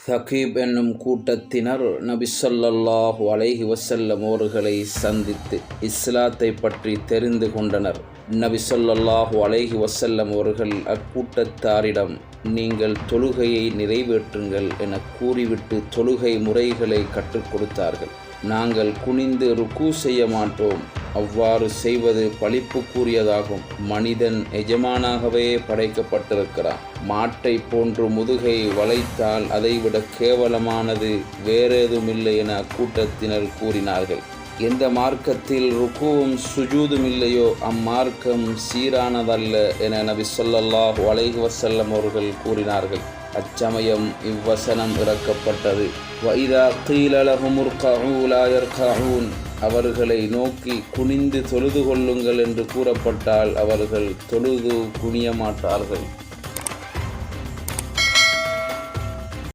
தகீப் என்னும் கூட்டத்தினர் நபி ஸல்லல்லாஹு அலைஹி வஸல்லம் அவர்களை சந்தித்து இஸ்லாத்தை பற்றி தெரிந்து கொண்டனர். நபி ஸல்லல்லாஹு அலைஹி வஸல்லம் அவர்கள் அக்கூட்டத்தாரிடம், நீங்கள் தொழுகையை நிறைவேற்றுங்கள் என கூறிவிட்டு தொழுகை முறைகளை கற்றுக் கொடுத்தார்கள். நாங்கள் குனிந்து ருக்கு செய்ய மாட்டோம், அவ்வாறு செய்வது பழிப்புக்குரியதாகும். மனிதன் எஜமானாகவே படைக்கப்பட்டிருக்கிறான். மாட்டை போன்று முதுகை வளைத்தால் அதைவிட கேவலமானது வேறேதுமில்லை என அக்கூட்டத்தினர் கூறினார்கள். எந்த மார்க்கத்தில் ருக்குவும் சுஜூதும் இல்லையோ அம்மார்க்கம் சீரானதல்ல என நபி ஸல்லல்லாஹு அலைஹி வஸல்லம் அவர்கள் கூறினார்கள். அச்சமயம் இவ்வசனம் இறக்கப்பட்டது. வஇதா கீல லஹும் இர்கஉ லா யர்கஊன், அவர்களை நோக்கி குனிந்து தொழுது கொள்ளுங்கள் என்று கூறப்பட்டால் அவர்கள் தொழுது குனிய மாட்டார்கள்.